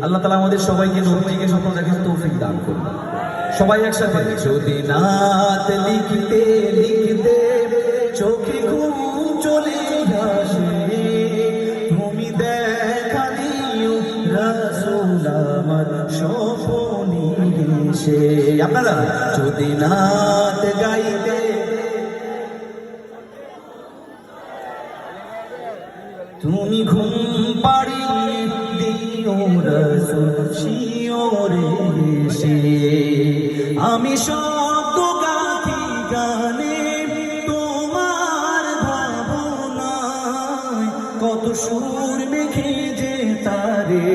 আল্লাহ তাআলা আমাদের সবাইকে নবীজিকে স্বপ্ন দেখার তৌফিক দান করুন। সবাই একসাথে, যদি নাত লিখতে লিখতে চোখে ঘুম চলে আসে, তুমি দেখা দিও রাসূল আমার স্বপ্নে এসে। আপনারা যদি নাত গাইতে তুমি ঘুম পাড়িয়ে দিও রাসূল শিওরে এসে, আমি শব্দ গাথি গানে তোমার ভাবনায়, কত সুর মেখে যে তারে